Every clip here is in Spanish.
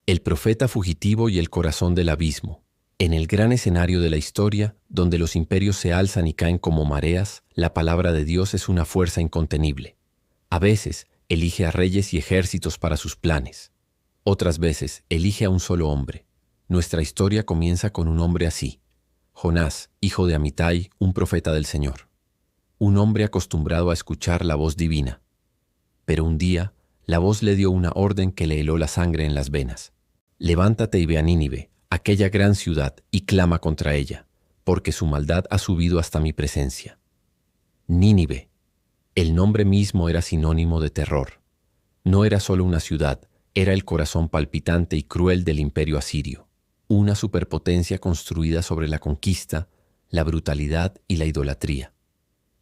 El profeta fugitivo y el corazón del abismo. En el gran escenario de la historia, donde los imperios se alzan y caen como mareas, la palabra de Dios es una fuerza incontenible. A veces, elige a reyes y ejércitos para sus planes. Otras veces, elige a un solo hombre. Nuestra historia comienza con un hombre así: Jonás, hijo de Amitai, un profeta del Señor. Un hombre acostumbrado a escuchar la voz divina. Pero un día, la voz le dio una orden que le heló la sangre en las venas. Levántate y ve a Nínive, aquella gran ciudad, y clama contra ella, porque su maldad ha subido hasta mi presencia. Nínive. El nombre mismo era sinónimo de terror. No era solo una ciudad, era el corazón palpitante y cruel del imperio asirio. Una superpotencia construida sobre la conquista, la brutalidad y la idolatría.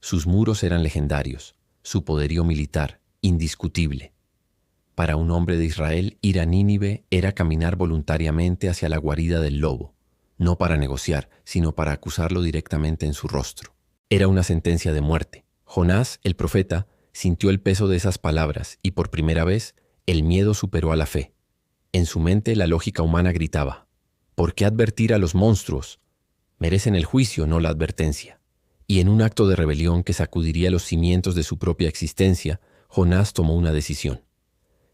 Sus muros eran legendarios, su poderío militar, indiscutible. Para un hombre de Israel, ir a Nínive era caminar voluntariamente hacia la guarida del lobo, no para negociar, sino para acusarlo directamente en su rostro. Era una sentencia de muerte. Jonás, el profeta, sintió el peso de esas palabras y por primera vez el miedo superó a la fe. En su mente la lógica humana gritaba: ¿por qué advertir a los monstruos? Merecen el juicio, no la advertencia. Y en un acto de rebelión que sacudiría los cimientos de su propia existencia, Jonás tomó una decisión.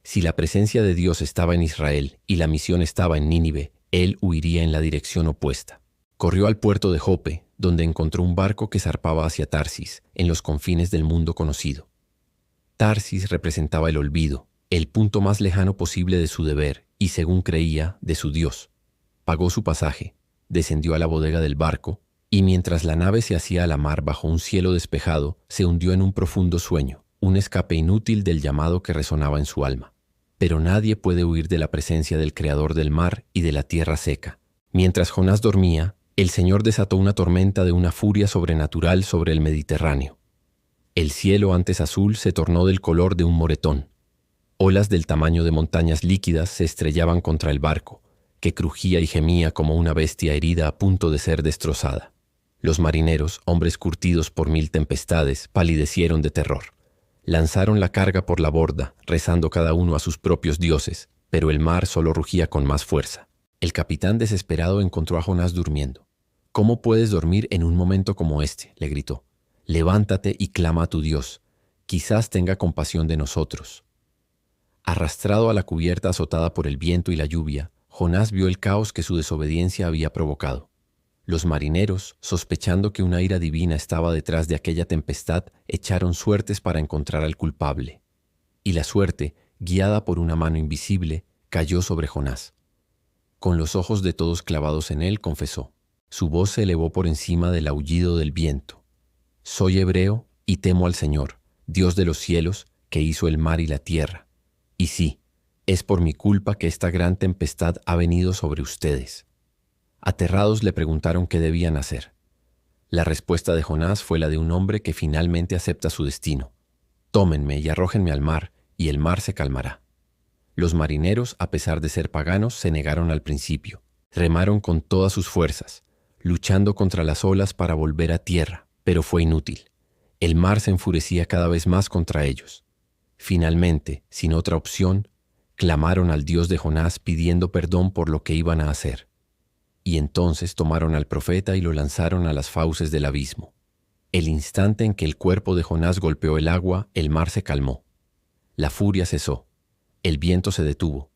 Si la presencia de Dios estaba en Israel y la misión estaba en Nínive, él huiría en la dirección opuesta. Corrió al puerto de Jope, donde encontró un barco que zarpaba hacia Tarsis, en los confines del mundo conocido. Tarsis representaba el olvido, el punto más lejano posible de su deber y, según creía, de su Dios. Pagó su pasaje, descendió a la bodega del barco y, mientras la nave se hacía a la mar bajo un cielo despejado, se hundió en un profundo sueño, un escape inútil del llamado que resonaba en su alma. Pero nadie puede huir de la presencia del Creador del mar y de la tierra seca. Mientras Jonás dormía, el Señor desató una tormenta de una furia sobrenatural sobre el Mediterráneo. El cielo, antes azul, se tornó del color de un moretón. Olas del tamaño de montañas líquidas se estrellaban contra el barco, que crujía y gemía como una bestia herida a punto de ser destrozada. Los marineros, hombres curtidos por 1000 tempestades, palidecieron de terror. Lanzaron la carga por la borda, rezando cada uno a sus propios dioses, pero el mar solo rugía con más fuerza. El capitán desesperado encontró a Jonás durmiendo. «¿Cómo puedes dormir en un momento como este?», le gritó. «Levántate y clama a tu Dios. Quizás tenga compasión de nosotros». Arrastrado a la cubierta azotada por el viento y la lluvia, Jonás vio el caos que su desobediencia había provocado. Los marineros, sospechando que una ira divina estaba detrás de aquella tempestad, echaron suertes para encontrar al culpable. Y la suerte, guiada por una mano invisible, cayó sobre Jonás. Con los ojos de todos clavados en él, confesó. Su voz se elevó por encima del aullido del viento. «Soy hebreo y temo al Señor, Dios de los cielos, que hizo el mar y la tierra. Y sí, es por mi culpa que esta gran tempestad ha venido sobre ustedes». Aterrados le preguntaron qué debían hacer. La respuesta de Jonás fue la de un hombre que finalmente acepta su destino. «Tómenme y arrójenme al mar, y el mar se calmará». Los marineros, a pesar de ser paganos, se negaron al principio. Remaron con todas sus fuerzas, luchando contra las olas para volver a tierra, pero fue inútil. El mar se enfurecía cada vez más contra ellos. Finalmente, sin otra opción, clamaron al Dios de Jonás pidiendo perdón por lo que iban a hacer. Y entonces tomaron al profeta y lo lanzaron a las fauces del abismo. El instante en que el cuerpo de Jonás golpeó el agua, el mar se calmó. La furia cesó. El viento se detuvo.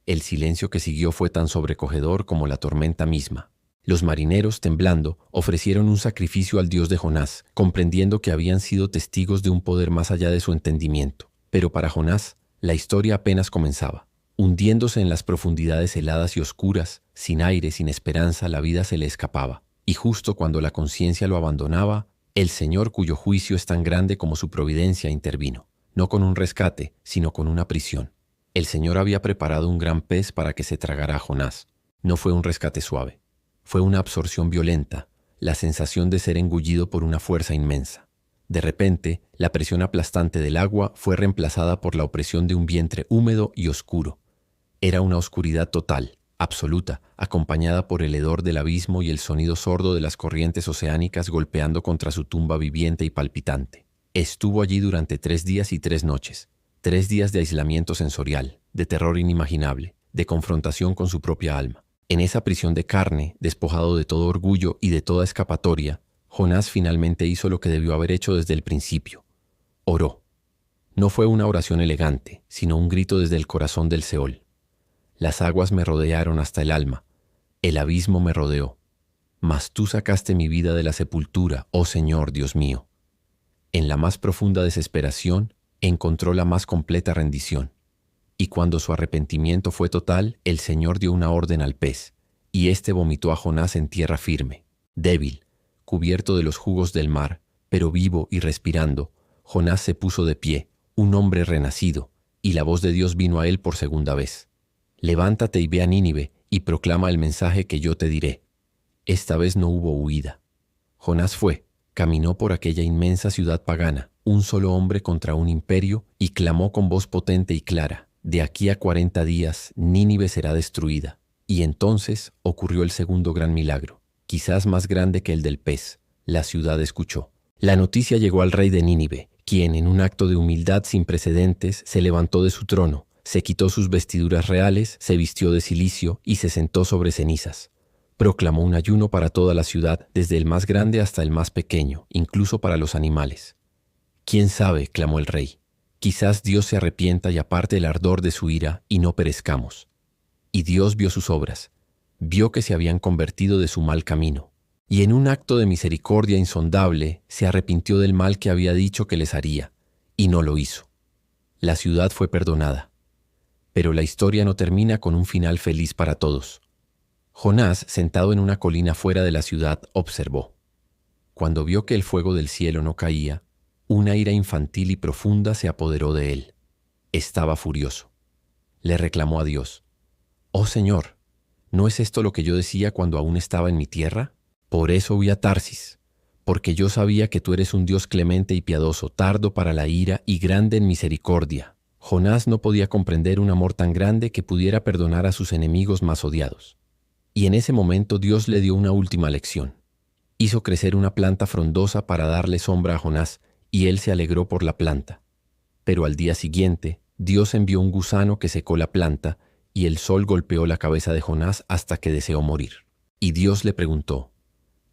El silencio que siguió fue tan sobrecogedor como la tormenta misma. Los marineros, temblando, ofrecieron un sacrificio al Dios de Jonás, comprendiendo que habían sido testigos de un poder más allá de su entendimiento. Pero para Jonás, la historia apenas comenzaba. Hundiéndose en las profundidades heladas y oscuras, sin aire, sin esperanza, la vida se le escapaba. Y justo cuando la conciencia lo abandonaba, el Señor, cuyo juicio es tan grande como su providencia, intervino. No con un rescate, sino con una prisión. El Señor había preparado un gran pez para que se tragara a Jonás. No fue un rescate suave. Fue una absorción violenta, la sensación de ser engullido por una fuerza inmensa. De repente, la presión aplastante del agua fue reemplazada por la opresión de un vientre húmedo y oscuro. Era una oscuridad total, absoluta, acompañada por el hedor del abismo y el sonido sordo de las corrientes oceánicas golpeando contra su tumba viviente y palpitante. Estuvo allí durante 3 días y 3 noches, 3 días de aislamiento sensorial, de terror inimaginable, de confrontación con su propia alma. En esa prisión de carne, despojado de todo orgullo y de toda escapatoria, Jonás finalmente hizo lo que debió haber hecho desde el principio. Oró. No fue una oración elegante, sino un grito desde el corazón del Seol. Las aguas me rodearon hasta el alma, el abismo me rodeó. Mas tú sacaste mi vida de la sepultura, oh Señor Dios mío. En la más profunda desesperación, encontró la más completa rendición. Y cuando su arrepentimiento fue total, el Señor dio una orden al pez, y éste vomitó a Jonás en tierra firme. Débil, cubierto de los jugos del mar, pero vivo y respirando, Jonás se puso de pie, un hombre renacido, y la voz de Dios vino a él por segunda vez. Levántate y ve a Nínive, y proclama el mensaje que yo te diré. Esta vez no hubo huida. Jonás fue, caminó por aquella inmensa ciudad pagana, un solo hombre contra un imperio, y clamó con voz potente y clara: de aquí a 40 días Nínive será destruida. Y entonces ocurrió el segundo gran milagro, quizás más grande que el del pez. La ciudad escuchó. La noticia llegó al rey de Nínive, quien, en un acto de humildad sin precedentes, se levantó de su trono, se quitó sus vestiduras reales, se vistió de cilicio y se sentó sobre cenizas. Proclamó un ayuno para toda la ciudad, desde el más grande hasta el más pequeño, incluso para los animales. «¿Quién sabe?», clamó el rey. «Quizás Dios se arrepienta y aparte el ardor de su ira y no perezcamos». Y Dios vio sus obras, vio que se habían convertido de su mal camino, y en un acto de misericordia insondable se arrepintió del mal que había dicho que les haría, y no lo hizo. La ciudad fue perdonada. Pero la historia no termina con un final feliz para todos. Jonás, sentado en una colina fuera de la ciudad, observó. Cuando vio que el fuego del cielo no caía, una ira infantil y profunda se apoderó de él. Estaba furioso. Le reclamó a Dios: «Oh Señor, ¿no es esto lo que yo decía cuando aún estaba en mi tierra? Por eso huí a Tarsis, porque yo sabía que tú eres un Dios clemente y piadoso, tardo para la ira y grande en misericordia». Jonás no podía comprender un amor tan grande que pudiera perdonar a sus enemigos más odiados. Y en ese momento Dios le dio una última lección. Hizo crecer una planta frondosa para darle sombra a Jonás, y él se alegró por la planta. Pero al día siguiente, Dios envió un gusano que secó la planta, y el sol golpeó la cabeza de Jonás hasta que deseó morir. Y Dios le preguntó: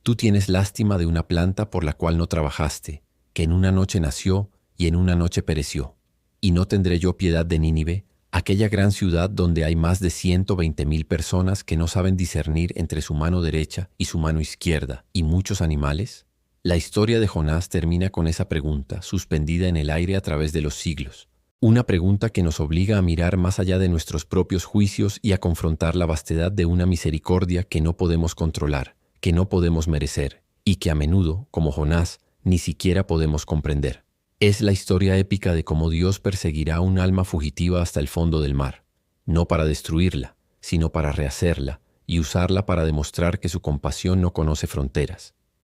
«¿Tú tienes lástima de una planta por la cual no trabajaste, que en una noche nació y en una noche pereció? ¿Y no tendré yo piedad de Nínive, aquella gran ciudad donde hay más de 120,000 personas que no saben discernir entre su mano derecha y su mano izquierda, y muchos animales?» La historia de Jonás termina con esa pregunta, suspendida en el aire a través de los siglos. Una pregunta que nos obliga a mirar más allá de nuestros propios juicios y a confrontar la vastedad de una misericordia que no podemos controlar, que no podemos merecer, y que a menudo, como Jonás, ni siquiera podemos comprender. Es la historia épica de cómo Dios perseguirá a un alma fugitiva hasta el fondo del mar, no para destruirla, sino para rehacerla y usarla para demostrar que su compasión no conoce fronteras.